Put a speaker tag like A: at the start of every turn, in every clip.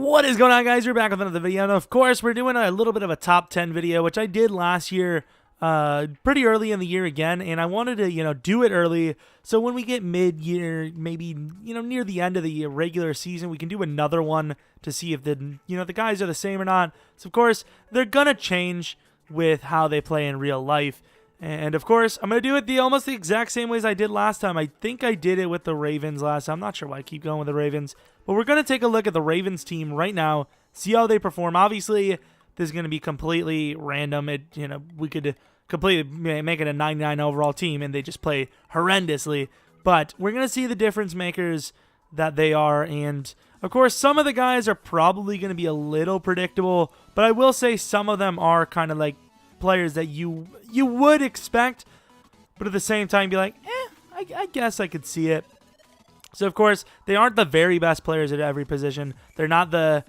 A: What is going on, guys? We're back with another video, and of course we're doing a little bit of a top 10 video, which I did last year pretty early in the year again, and I wanted to do it early so when we get mid-year, maybe near the end of the regular season, we can do another one to see if the guys are the same or not. So of course they're gonna change with how they play in real life, and of course I'm gonna do it almost the exact same ways I did last time. I think I did it with the Ravens last time. I'm not sure why I keep going with the Ravens. But we're going to take a look at the Ravens team right now, see how they perform. Obviously, this is going to be completely random. We could completely make it a 99 overall team, and they just play horrendously. But we're going to see the difference makers that they are. And, of course, some of the guys are probably going to be a little predictable. But I will say some of them are kind of like players that you would expect. But at the same time, be like, I guess I could see it. So, of course, they aren't the very best players at every position. They're not the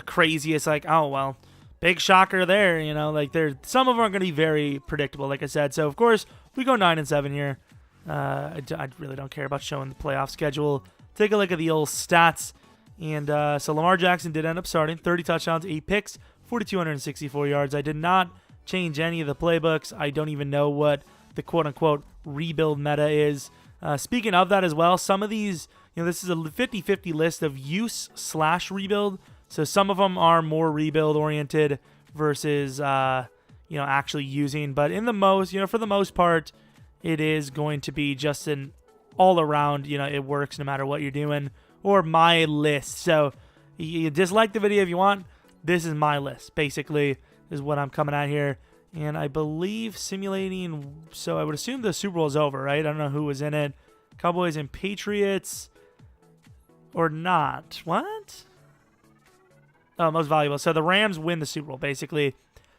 A: craziest, like, oh, well, big shocker there, some of them are going to be very predictable, like I said. So, of course, we go 9-7 here. I really don't care about showing the playoff schedule. Take a look at the old stats. And so Lamar Jackson did end up starting. 30 touchdowns, 8 picks, 4,264 yards. I did not change any of the playbooks. I don't even know what the quote-unquote rebuild meta is. Speaking of that as well, some of these, this is a 50-50 list of use/rebuild. So some of them are more rebuild-oriented versus, actually using. But in the most, for the most part, it is going to be just an all-around, it works no matter what you're doing, or my list. So you dislike the video if you want. This is my list, basically, is what I'm coming at here. And I believe simulating, so I would assume the Super Bowl is over, right? I don't know who was in it. Cowboys and Patriots or not. What? Oh, most valuable. So the Rams win the Super Bowl, basically.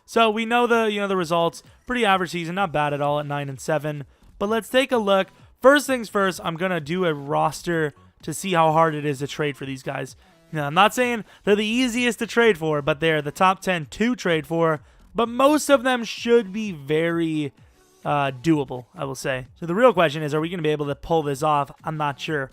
A: So we know the results. Pretty average season, not bad at all at 9-7. But let's take a look. First things first, I'm going to do a roster to see how hard it is to trade for these guys. Now, I'm not saying they're the easiest to trade for, but they're the top 10 to trade for. But most of them should be very doable, I will say. So the real question is, are we going to be able to pull this off? I'm not sure.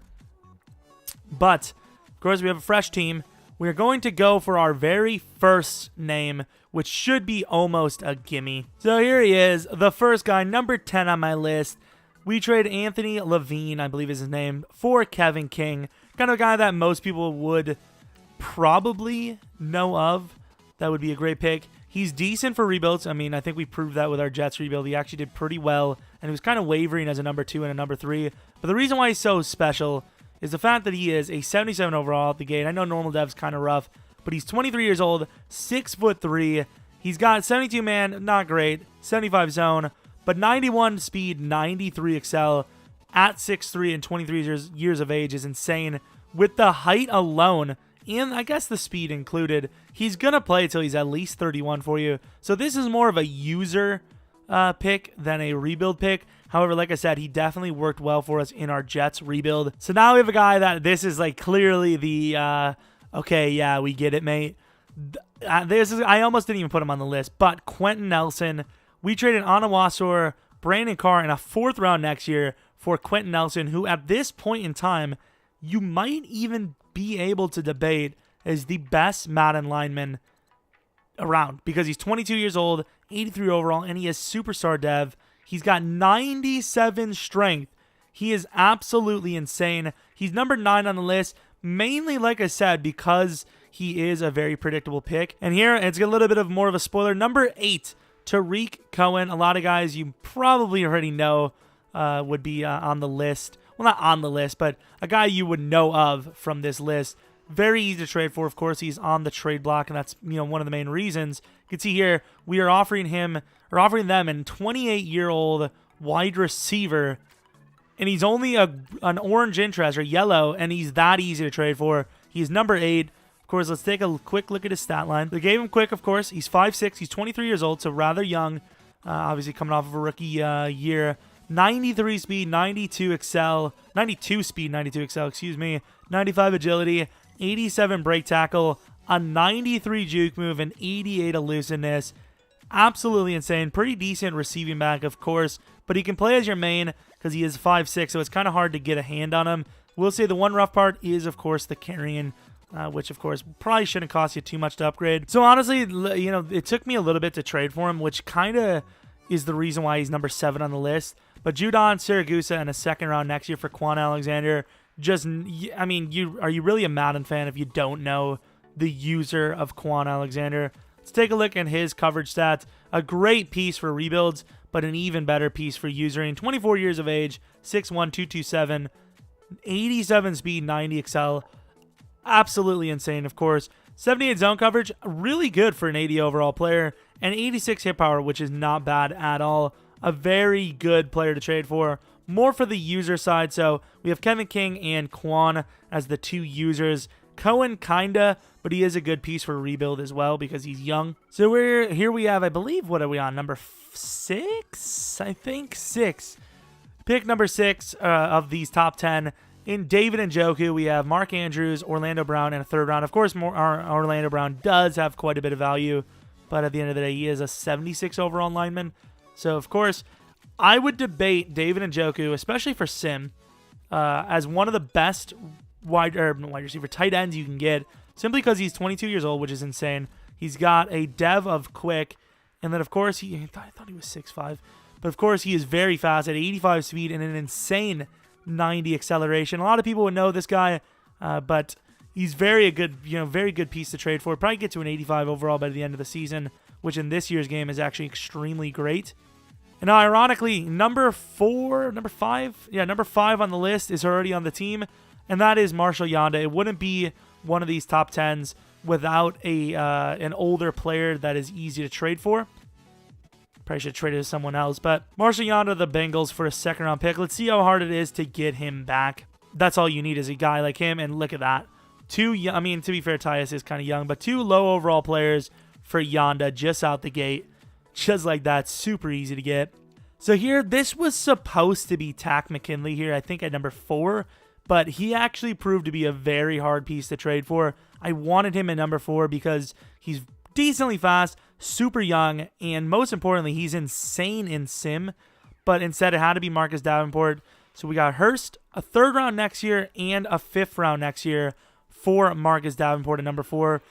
A: But, of course, we have a fresh team. We're going to go for our very first name, which should be almost a gimme. So here he is, the first guy, number 10 on my list. We trade Anthony Levine, I believe is his name, for Kevin King. Kind of a guy that most people would probably know of. That would be a great pick. He's decent for rebuilds. I mean, I think we proved that with our Jets rebuild. He actually did pretty well, and he was kind of wavering as a number 2 and a number 3. But the reason why he's so special is the fact that he is a 77 overall at the gate. I know normal dev's kind of rough, but he's 23 years old, 6'3". He's got 72 man, not great, 75 zone, but 91 speed, 93 excel at 6'3" and 23 years of age is insane. With the height alone, and I guess the speed included, he's going to play until he's at least 31 for you. So this is more of a user pick than a rebuild pick. However, like I said, he definitely worked well for us in our Jets rebuild. So now we have a guy that this is like clearly the, okay, yeah, we get it, mate. I almost didn't even put him on the list, but Quentin Nelson. We traded Anawasor, Brandon Carr, and a 4th round next year for Quentin Nelson, who at this point in time, you might even be able to debate as the best Madden lineman around because he's 22 years old, 83 overall, and he is superstar dev. He's got 97 strength. He is absolutely insane. He's number 9 on the list, mainly, like I said, because he is a very predictable pick. And here, it's a little bit of more of a spoiler. Number 8, Tarik Coen. A lot of guys you probably already know would be on the list. Well, not on the list, but a guy you would know of from this list. Very easy to trade for. Of course, he's on the trade block, and that's one of the main reasons. You can see here we are offering them a 28-year-old wide receiver, and he's only an orange interest or yellow, and he's that easy to trade for. He's number 8. Of course, let's take a quick look at his stat line. They gave him quick, of course. He's 5'6". He's 23 years old, so rather young. Obviously coming off of a rookie year. 93 speed, 92 speed, 92 excel, excuse me, 95 agility, 87 break tackle, a 93 juke move, and 88 elusiveness. Absolutely insane. Pretty decent receiving back, of course, but he can play as your main because he is 5'6", so it's kind of hard to get a hand on him. We'll say the one rough part is, of course, the carrying, which, of course, probably shouldn't cost you too much to upgrade. So, honestly, you know, it took me a little bit to trade for him, which kind of is the reason why he's number 7 on the list. But Judon, Siragusa, and a second round next year for Quan Alexander. Just, I mean, are you really a Madden fan if you don't know the user of Quan Alexander? Let's take a look at his coverage stats. A great piece for rebuilds, but an even better piece for usering. 24 years of age, 6'1", 227, 87 speed, 90 excel. Absolutely insane, of course. 78 zone coverage, really good for an 80 overall player. And 86 hit power, which is not bad at all. A very good player to trade for. More for the user side, so we have Kevin King and Quan as the 2 users. Coen, kinda, but he is a good piece for rebuild as well because he's young. So here we have, I believe, what are we on? Number 6? I think 6. Pick number 6 of these top 10. In David Njoku, we have Mark Andrews, Orlando Brown, and a 3rd round. Of course, Orlando Brown does have quite a bit of value, but at the end of the day, he is a 76 overall lineman. So, of course, I would debate David Njoku, especially for Sim, as one of the best wide receiver tight ends you can get, simply because he's 22 years old, which is insane. He's got a dev of quick, and then, of course, I thought he was 6'5", but, of course, he is very fast at 85 speed and an insane 90 acceleration. A lot of people would know this guy, but he's very good piece to trade for. Probably get to an 85 overall by the end of the season, which in this year's game is actually extremely great. And now, ironically, number 5 on the list is already on the team, and that is Marshal Yonder. It wouldn't be one of these top 10s without an older player that is easy to trade for. Probably should trade it to someone else, but Marshal Yonder, the Bengals, for a 2nd round pick. Let's see how hard it is to get him back. That's all you need is a guy like him, and look at that. 2 young, I mean, to be fair, Tyus is kind of young, but 2 low overall players for Yonder just out the gate. Just like that, super easy to get. So here, this was supposed to be Takk McKinley here, I think at number 4, but he actually proved to be a very hard piece to trade for. I wanted him at number 4 because he's decently fast, super young, and most importantly, he's insane in sim, but instead it had to be Marquez Davenport. So we got Hurst, a 3rd round next year, and a 5th round next year for Marquez Davenport at number 4.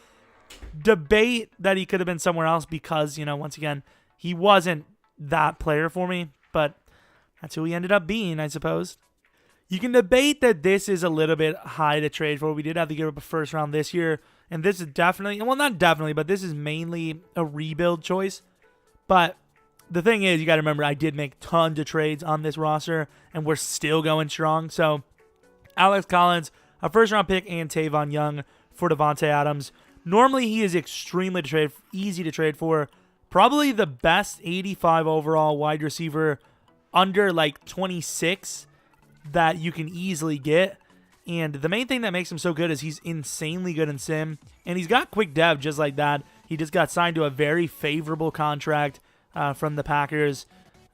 A: Debate that he could have been somewhere else because, you know, once again, he wasn't that player for me, but that's who he ended up being, I suppose. You can debate that this is a little bit high to trade for. We did have to give up a 1st round this year, and this is definitely, well, not definitely, but this is mainly a rebuild choice. But the thing is, you got to remember, I did make tons of trades on this roster, and we're still going strong. So, Alex Collins, a 1st round pick, and Tavon Young for Devontae Adams. Normally, he is extremely easy to trade for. Probably the best 85 overall wide receiver under like 26 that you can easily get. And the main thing that makes him so good is he's insanely good in sim. And he's got quick dev just like that. He just got signed to a very favorable contract from the Packers.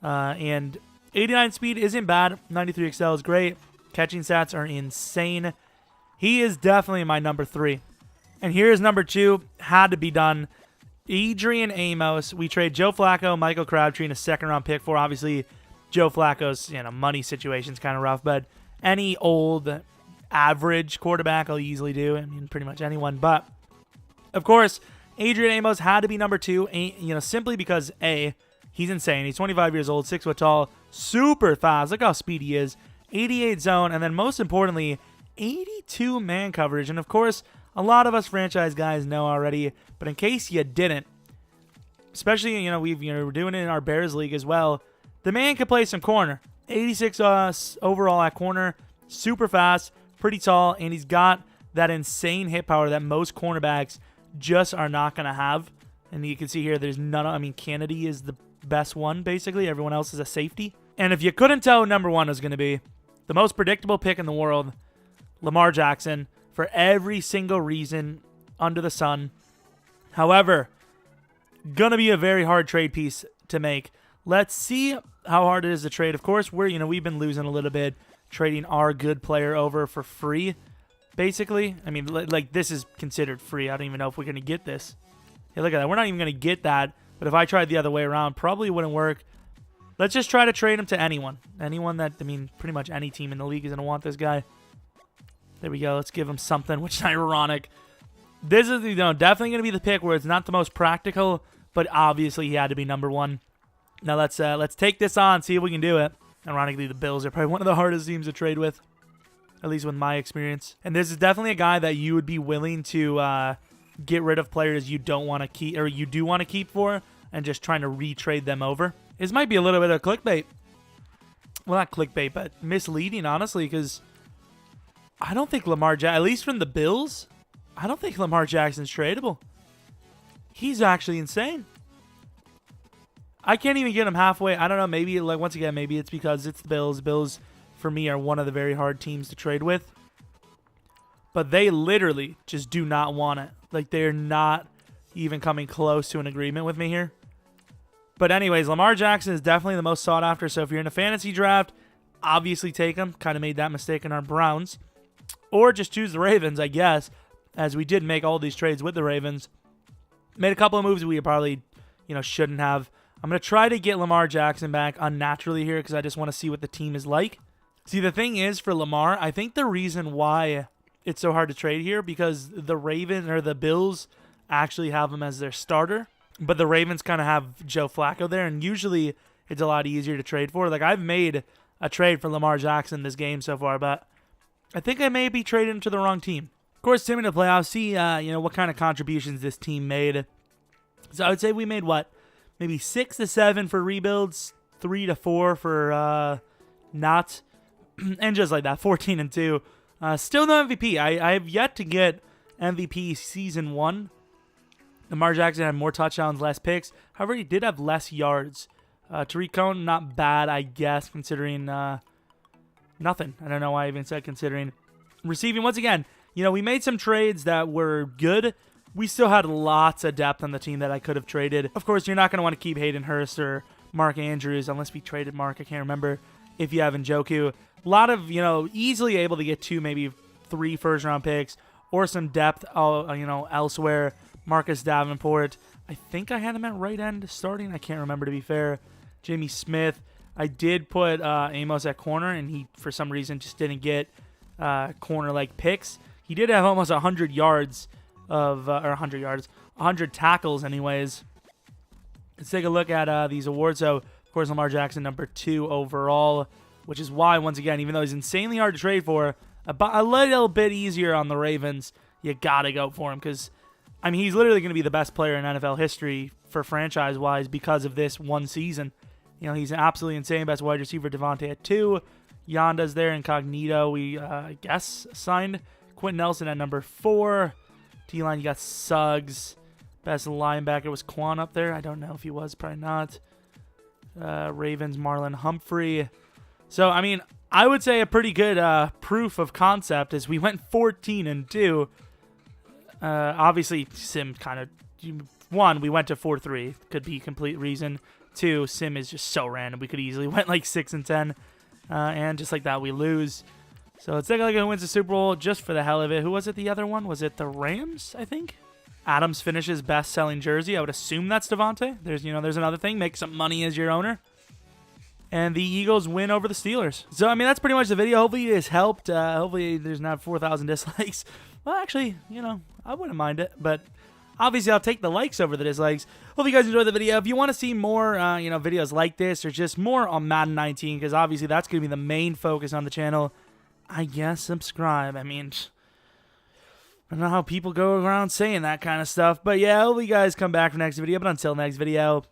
A: And 89 speed isn't bad. 93 excel is great. Catching stats are insane. He is definitely my number 3. And here's number 2. Had to be done. Adrian Amos. We trade Joe Flacco, Michael Crabtree, and a 2nd round pick for. Obviously, Joe Flacco's money situation's kind of rough, but any old average quarterback I'll easily do. I mean, pretty much anyone. But of course, Adrian Amos had to be number 2. Simply because he's insane. He's 25 years old, 6 foot tall, super fast. Look how speedy he is. 88 zone, and then most importantly, 82 man coverage. And of course, a lot of us franchise guys know already, but in case you didn't, especially, we're doing it in our Bears league as well, the man can play some corner. 86 overall at corner, super fast, pretty tall, and he's got that insane hit power that most cornerbacks just are not going to have. And you can see here, there's none. Kennedy is the best one, basically. Everyone else is a safety. And if you couldn't tell who number 1 was going to be, the most predictable pick in the world, Lamar Jackson, for every single reason under the sun. However, gonna be a very hard trade piece to make. Let's see how hard it is to trade. Of course, we've been losing a little bit trading our good player over for free, basically. I mean, like, this is considered free. I don't even know if we're gonna get this. Hey, look at that. We're not even gonna get that. But if I tried the other way around, probably wouldn't work. Let's just try to trade him to anyone. Anyone that, pretty much any team in the league is gonna want this guy. There we go. Let's give him something, which is ironic. This is definitely going to be the pick where it's not the most practical, but obviously he had to be number 1. Now let's take this on, see if we can do it. Ironically, the Bills are probably one of the hardest teams to trade with, at least with my experience. And this is definitely a guy that you would be willing to get rid of players you don't want to keep, or you do want to keep for, and just trying to retrade them over. This might be a little bit of clickbait. Well, not clickbait, but misleading, honestly, because I don't think Lamar Jackson, at least from the Bills, I don't think Lamar Jackson's tradable. He's actually insane. I can't even get him halfway. I don't know. Maybe, like, once again, maybe it's because it's the Bills. Bills, for me, are one of the very hard teams to trade with. But they literally just do not want it. Like, they're not even coming close to an agreement with me here. But anyways, Lamar Jackson is definitely the most sought after. So if you're in a fantasy draft, obviously take him. Kind of made that mistake in our Browns. Or just choose the Ravens, I guess, as we did make all these trades with the Ravens. Made a couple of moves we probably, shouldn't have. I'm going to try to get Lamar Jackson back unnaturally here because I just want to see what the team is like. See, the thing is for Lamar, I think the reason why it's so hard to trade here because the Bills actually have him as their starter, but the Ravens kind of have Joe Flacco there, and usually it's a lot easier to trade for. Like, I've made a trade for Lamar Jackson this game so far, but I think I may be trading to the wrong team. Of course, team in the playoffs, see what kind of contributions this team made. So I would say we made maybe 6 to 7 for rebuilds, 3 to 4 for not, and just like that, 14 and 2. Still no MVP. I have yet to get MVP season 1. Lamar Jackson had more touchdowns, less picks. However, he did have less yards. Tarik Coen, not bad, I guess, considering nothing. I don't know why I even said considering. Receiving, once again, we made some trades that were good. We still had lots of depth on the team that I could have traded. Of course, you're not going to want to keep Hayden Hurst or Mark Andrews unless we traded Mark. I can't remember if you have Njoku. A lot of, easily able to get 2, maybe 3 first-round picks or some depth, elsewhere. Marquez Davenport. I think I had him at right end starting. I can't remember, to be fair. Jimmy Smith. I did put Amos at corner, and he, for some reason, just didn't get corner-like picks. He did have almost 100 yards of, 100 tackles anyways. Let's take a look at these awards. So, of course, Lamar Jackson, number 2 overall, which is why, once again, even though he's insanely hard to trade for, a little bit easier on the Ravens, you got to go for him because, he's literally going to be the best player in NFL history for franchise-wise because of this one season. He's an absolutely insane best wide receiver. Devontae at 2. Yonda's there, incognito. We, I guess, signed Quentin Nelson at number 4. D-line, you got Suggs. Best linebacker was Quan up there. I don't know if he was. Probably not. Ravens, Marlon, Humphrey. So, I would say a pretty good proof of concept is we went 14 and 2. Obviously, Sim kind of... 1, we went to 4-3. Could be complete reason. 2, Sim is just so random. We could easily went like 6 and 10. And just like that, we lose. So let's take a look at who wins the Super Bowl just for the hell of it. Who was it, the other one? Was it the Rams, I think? Adams finishes best-selling jersey. I would assume that's Devontae. There's another thing. Make some money as your owner. And the Eagles win over the Steelers. So, that's pretty much the video. Hopefully this helped. Hopefully there's not 4,000 dislikes. Well, actually, I wouldn't mind it. But obviously I'll take the likes over the dislikes. Hope you guys enjoyed the video. If you want to see more, videos like this or just more on Madden 19, because obviously that's going to be the main focus on the channel, I guess subscribe. I don't know how people go around saying that kind of stuff. But yeah, I hope you guys come back for next video. But until next video,